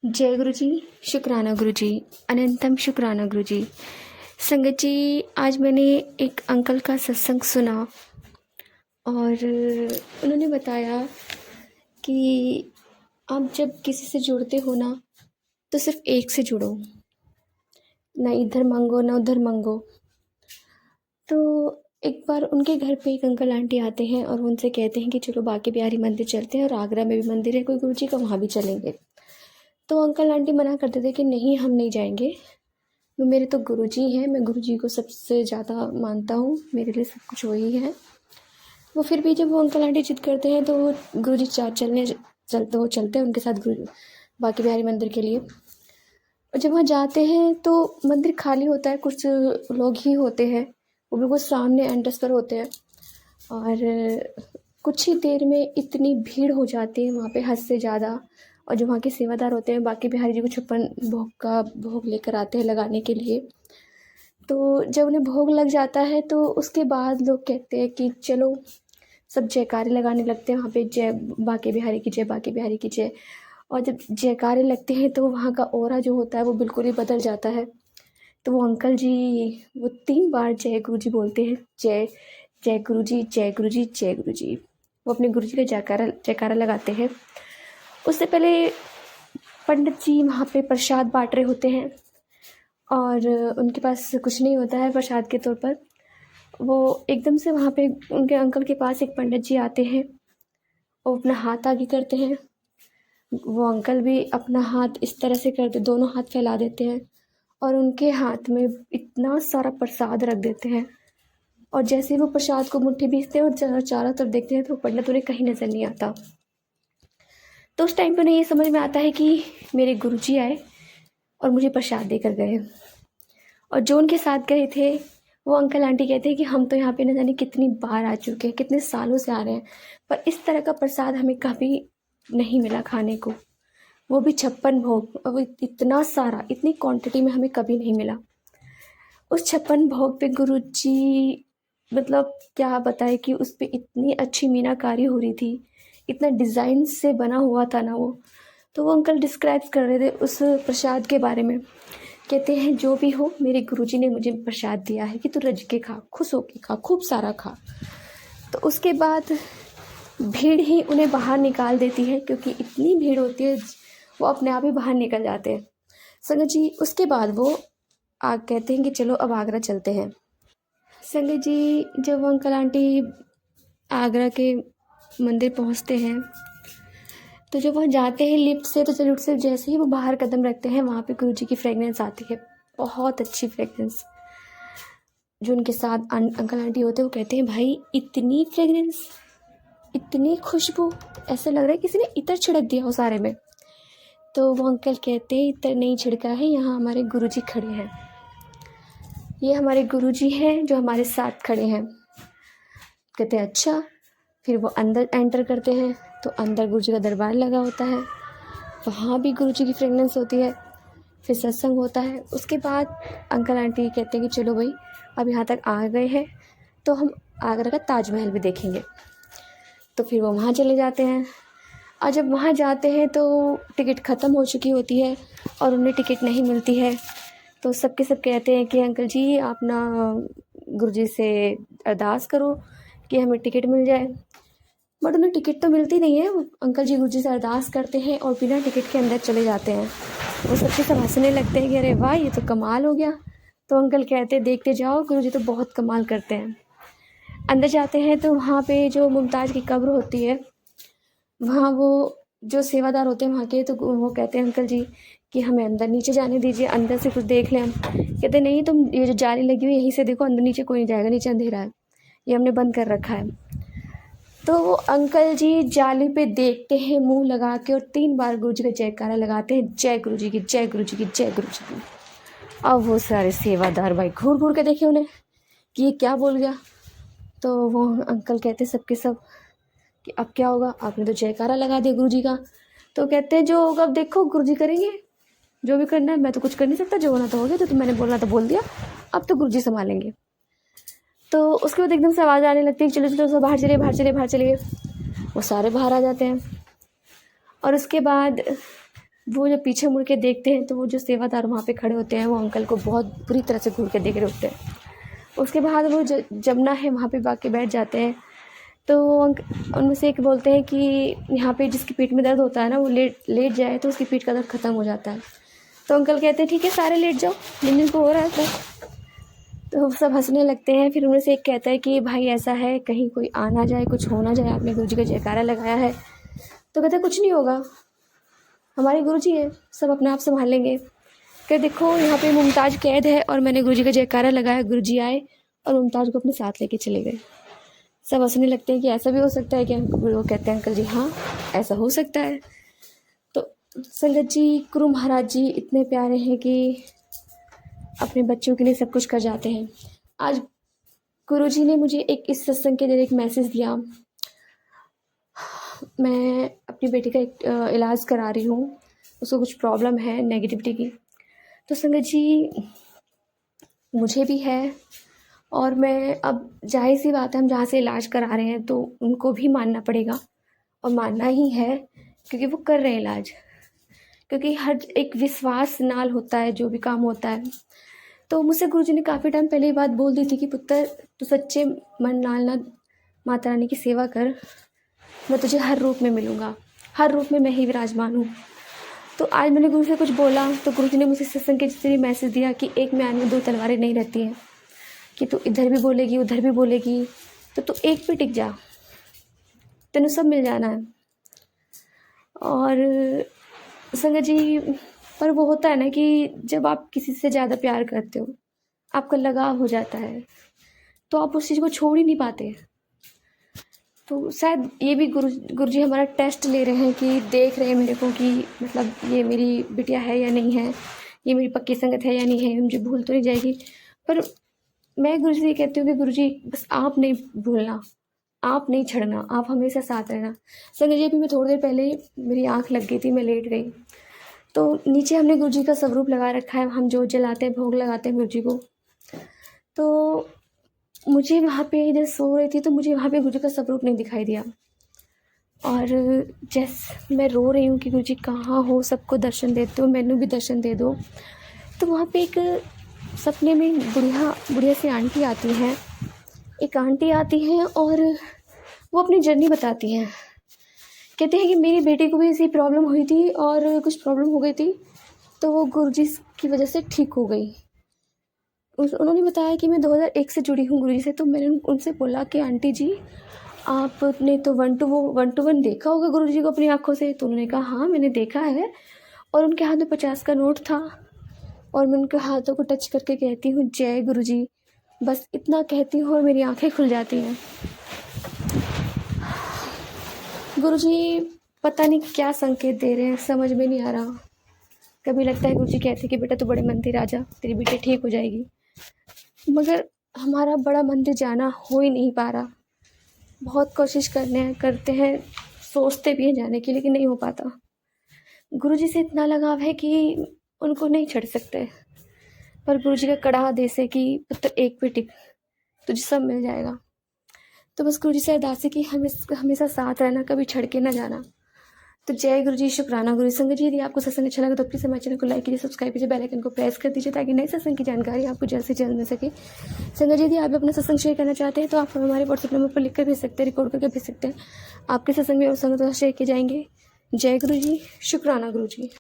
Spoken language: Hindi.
जय गुरु जी, शुक्राना गुरु जी, अनंतम शुक्राना गुरु जी। संगत जी, आज मैंने एक अंकल का सत्संग सुना और उन्होंने बताया कि आप जब किसी से जुड़ते हो ना, तो सिर्फ एक से जुड़ो, ना इधर मांगो ना उधर मांगो। तो एक बार उनके घर पे एक अंकल आंटी आते हैं और उनसे कहते हैं कि चलो बांके बिहारी मंदिर चलते हैं, और आगरा में भी मंदिर है कोई गुरु जी का, वहाँ भी चलेंगे। तो अंकल आंटी मना करते थे कि नहीं, हम नहीं जाएंगे, वो मेरे तो गुरुजी हैं, मैं गुरुजी को सबसे ज़्यादा मानता हूँ, मेरे लिए सब कुछ वही है। वो फिर भी जब वो अंकल आंटी जिद करते हैं तो वो गुरुजी चलते हैं उनके साथ गुरु बांके बिहारी मंदिर के लिए। और जब वहाँ जाते हैं तो मंदिर खाली होता है, कुछ लोग ही होते हैं, वो बिल्कुल सामने एंट्रेंस पर होते हैं। और कुछ ही देर में इतनी भीड़ हो जाती है वहाँ पे, हद से ज़्यादा। और जो वहाँ के सेवादार होते हैं बांके बिहारी जी को 56 भोग का भोग लेकर आते हैं लगाने के लिए। तो जब उन्हें भोग लग जाता है तो उसके बाद लोग कहते हैं कि चलो, सब जयकारे लगाने लगते हैं वहाँ पे, जय बांके बिहारी की जय, बांके बिहारी की जय। और जब जयकारे लगते हैं तो वहाँ का ऑरा जो होता है वो बिल्कुल ही बदल जाता है। तो वो अंकल जी वो 3 बार जय गुरु जी बोलते हैं, जय जय गुरु जी, जय गुरु जी, जय गुरु जी। वो अपने गुरु जी का जयकारा लगाते हैं। उससे पहले पंडित जी वहाँ पे प्रसाद बांट रहे होते हैं और उनके पास कुछ नहीं होता है प्रसाद के तौर पर। वो एकदम से वहाँ पे उनके अंकल के पास एक पंडित जी आते हैं, वो अपना हाथ आगे करते हैं। वो अंकल भी अपना हाथ इस तरह से करते, दोनों हाथ फैला देते हैं और उनके हाथ में इतना सारा प्रसाद रख देते हैं। और जैसे ही वो प्रसाद को मुट्ठी बीचते हैं और चारों तरफ देखते हैं तो पंडित उन्हें कहीं नज़र नहीं आता। तो उस टाइम पे उन्हें ये समझ में आता है कि मेरे गुरुजी आए और मुझे प्रसाद देकर गए। और जो उनके साथ गए थे वो अंकल आंटी कहते हैं कि हम तो यहाँ पे न जाने कितनी बार आ चुके हैं, कितने सालों से आ रहे हैं, पर इस तरह का प्रसाद हमें कभी नहीं मिला खाने को, वो भी 56 भोग, और वो इतना सारा, इतनी क्वांटिटी में हमें कभी नहीं मिला। उस 56 भोग पे गुरुजी, मतलब क्या बताए कि उस पे इतनी अच्छी मीनाकारी हो रही थी, इतना डिज़ाइन से बना हुआ था ना वो। तो वो अंकल डिस्क्राइब कर रहे थे उस प्रसाद के बारे में। कहते हैं जो भी हो, मेरे गुरुजी ने मुझे प्रसाद दिया है कि तू रज के खा, खुश होके खा, खूब सारा खा। तो उसके बाद भीड़ ही उन्हें बाहर निकाल देती है, क्योंकि इतनी भीड़ होती है वो अपने आप ही बाहर निकल जाते हैं। संगत जी, उसके बाद वो कहते हैं कि चलो अब आगरा चलते हैं। संगत जी, जब वो अंकल आंटी आगरा के मंदिर पहुंचते हैं तो जब वहाँ जाते हैं लिफ्ट से, तो लिफ्ट से जैसे ही वो बाहर कदम रखते हैं वहाँ पे गुरुजी की फ्रेगनेंस आती है, बहुत अच्छी फ्रेगनेंस। जो उनके साथ अंकल आंटी होते हैं वो कहते हैं भाई इतनी फ्रेगनेंस, इतनी खुशबू, ऐसा लग रहा है किसी ने इत्र छिड़क दिया हो सारे में। तो वो अंकल कहते हैं इत्र नहीं छिड़का है, यहाँ हमारे गुरुजी खड़े हैं, ये हमारे गुरुजी हैं जो हमारे साथ खड़े हैं। कहते हैं अच्छा। फिर वो अंदर एंटर करते हैं तो अंदर गुरुजी का दरबार लगा होता है, वहाँ भी गुरुजी की फ्रेगनेंस होती है। फिर सत्संग होता है। उसके बाद अंकल आंटी कहते हैं कि चलो भाई, अब यहाँ तक आ गए हैं तो हम आगरा का ताजमहल भी देखेंगे। तो फिर वो वहाँ चले जाते हैं। और जब वहाँ जाते हैं तो टिकट ख़त्म हो चुकी होती है और उन्हें टिकट नहीं मिलती है। तो सबके सब कहते हैं कि अंकल जी आप ना गुरुजी से अरदास करो कि हमें टिकट मिल जाए। बट उन्हें टिकट तो मिलती नहीं है। अंकल जी गुरुजी से अरदास करते हैं और बिना टिकट के अंदर चले जाते हैं। वो सबके सब हंसने लगते हैं कि अरे वाह, ये तो कमाल हो गया। तो अंकल कहते हैं देखते जाओ, गुरुजी तो बहुत कमाल करते हैं। अंदर जाते हैं तो वहाँ पे जो मुमताज़ की कब्र होती है, वहाँ वो जो सेवादार होते हैं वहाँ के, तो वो कहते हैं अंकल जी कि हमें अंदर नीचे जाने दीजिए, अंदर से कुछ देख लें हम। कहते नहीं, तुम ये जो जाली लगी हुई यहीं से देखो, अंदर नीचे कोई नहीं जाएगा, नीचे अंधेरा है, ये हमने बंद कर रखा है। तो वो अंकल जी जाली पे देखते हैं मुंह लगा के और 3 बार गुरुजी का जयकारा लगाते हैं, जय गुरुजी की, जय गुरुजी की, जय गुरुजी की। अब वो सारे सेवादार भाई घूर घूर के देखे उन्हें कि ये क्या बोल गया। तो वो अंकल कहते सबके सब कि अब क्या होगा, आपने तो जयकारा लगा दिया गुरुजी का। तो कहते हैं जो होगा अब देखो, गुरुजी करेंगे जो भी करना है, मैं तो कुछ कर नहीं सकता, जो होना तो हो गया, तो मैंने बोलना तो बोल दिया, अब तो गुरुजी संभालेंगे। तो उसके बाद एकदम से आवाज़ आने लगती है चलो चलो सब बाहर चलिए, बाहर चलिए, बाहर चलिए। वो सारे बाहर आ जाते हैं और उसके बाद वो जब पीछे मुड़ के देखते हैं तो वो जो सेवादार वहाँ पे खड़े होते हैं वो अंकल को बहुत बुरी तरह से घूर के देख रहे होते हैं। उसके बाद वो जमुना है वहाँ पे बाकी बैठ जाते हैं। तो उनमें से एक बोलते हैं कि यहाँ पे जिसकी पीठ में दर्द होता है ना वो लेट जाए तो उसकी पीठ का दर्द ख़त्म हो जाता है। तो अंकल कहते हैं ठीक है सारे लेट जाओ, जिनको हो रहा है सर। तो सब हंसने लगते हैं। फिर उनमें से एक कहता है कि भाई ऐसा है कहीं कोई आ ना जाए, कुछ हो ना जाए, आपने गुरुजी का जयकारा लगाया है। तो कहते कुछ नहीं होगा, हमारे गुरुजी हैं, सब अपने आप संभाल लेंगे। कि देखो यहाँ पे मुमताज़ कैद है और मैंने गुरुजी का जयकारा लगाया, गुरुजी आए और मुमताज़ को अपने साथ लेके चले गए। सब हंसने लगते हैं कि ऐसा भी हो सकता है क्या। वो कहते हैं अंकल जी हाँ ऐसा हो सकता है। तो संगत जी, गुरु महाराज जी इतने प्यारे हैं कि अपने बच्चों के लिए सब कुछ कर जाते हैं। आज गुरुजी ने मुझे इस सत्संग के जरिए एक मैसेज दिया। मैं अपनी बेटी का एक इलाज करा रही हूँ, उसको कुछ प्रॉब्लम है नेगेटिविटी की। तो संगत जी मुझे भी है और मैं अब जाहिर सी बात है हम जहाँ से इलाज करा रहे हैं तो उनको भी मानना पड़ेगा और मानना ही है क्योंकि वो कर रहे हैं इलाज। क्योंकि हर एक विश्वास नाल होता है जो भी काम होता है। तो मुझसे गुरुजी ने काफ़ी टाइम पहले ये बात बोल दी थी कि पुत्र तू सच्चे मन नाल ना माता रानी की सेवा कर, मैं तुझे हर रूप में मिलूँगा, हर रूप में मैं ही विराजमान हूँ। तो आज मैंने गुरु से कुछ बोला तो गुरुजी ने मुझे सत्संग के जरिए मैसेज दिया कि एक म्यान में दो तलवारें नहीं रहती हैं, कि तू इधर भी बोलेगी उधर भी बोलेगी, तो तू एक पे टिक जा, तेनू सब मिल जाना है। और संगत जी पर वो होता है ना कि जब आप किसी से ज़्यादा प्यार करते हो, आपका लगाव हो जाता है, तो आप उस चीज़ को छोड़ ही नहीं पाते। तो शायद ये भी गुरुजी हमारा टेस्ट ले रहे हैं कि देख रहे हैं मेरे को कि मतलब ये मेरी बिटिया है या नहीं है, ये मेरी पक्की संगत है या नहीं है, मुझे भूल तो नहीं जाएगी। पर मैं गुरुजी से कहती हूँ कि गुरुजी बस आप नहीं भूलना, आप नहीं छड़ना, आप हमेशा साथ रहना। संगत जी अभी मैं थोड़ी देर पहले मेरी आँख लग गई थी, मैं लेट गई। तो नीचे हमने गुरुजी का स्वरूप लगा रखा है, हम जोत जलाते हैं, भोग लगाते हैं गुरुजी को। तो मुझे वहाँ पे इधर सो रही थी तो मुझे वहाँ पे गुरुजी का स्वरूप नहीं दिखाई दिया। और जैसे मैं रो रही हूँ कि गुरुजी कहाँ हो, सबको दर्शन दे दो, मैनू भी दर्शन दे दो। तो वहाँ पे एक सपने में बुढ़िया सी आंटी आती हैं, एक आंटी आती हैं और वो अपनी जर्नी बताती हैं। कहते हैं कि मेरी बेटी को भी ऐसी प्रॉब्लम हुई थी और कुछ प्रॉब्लम हो गई थी तो वो गुरुजी की वजह से ठीक हो गई। उन्होंने बताया कि मैं 2001 से जुड़ी हूँ गुरुजी से। तो मैंने उनसे बोला कि आंटी जी आपने तो 1 to 1 देखा होगा गुरुजी को अपनी आँखों से। तो उन्होंने कहा हाँ मैंने देखा है। और उनके हाथ में 50 का नोट था और मैं उनके हाथों को टच करके कहती हूँ जय गुरुजी, बस इतना कहती हूँ और मेरी आँखें खुल जाती हैं। गुरुजी पता नहीं क्या संकेत दे रहे हैं, समझ में नहीं आ रहा। कभी लगता है गुरुजी कहते हैं कि बेटा तू बड़े मंदिर आ जा, तेरी बेटी ठीक हो जाएगी, मगर हमारा बड़ा मंदिर जाना हो ही नहीं पा रहा। बहुत कोशिश करते हैं, सोचते भी हैं जाने की, लेकिन नहीं हो पाता। गुरुजी से इतना लगाव है कि उनको नहीं छड़ सकते। पर गुरुजी का कड़ा आदेश है कि पुत्र एक पे टिक, तुझे सब मिल जाएगा। तो बस गुरुजी से अरदास है कि हमेशा साथ रहना, कभी छड़ के ना जाना। तो जय गुरुजी, शुक्राना गुरु। संगत जी यदि आपको सत्संग अच्छा लगा तो प्लीज़ हमारे चैनल को लाइक कीजिए, सब्सक्राइब कीजिए, बेल आइकन को प्रेस कर दीजिए ताकि नए सत्संग की जानकारी आपको जल्द से जल्द मिल सके। संगत जी यदि आप अपना सत्संग शेयर करना चाहते हैं तो आप हमारे व्हाट्सएप नंबर पर लिख कर भेज सकते हैं, रिकॉर्ड करके भेज सकते हैं। आपके सत्संग में और संगत शेयर किए जाएंगे। जय गुरु जी, शुक्राना गुरु जी।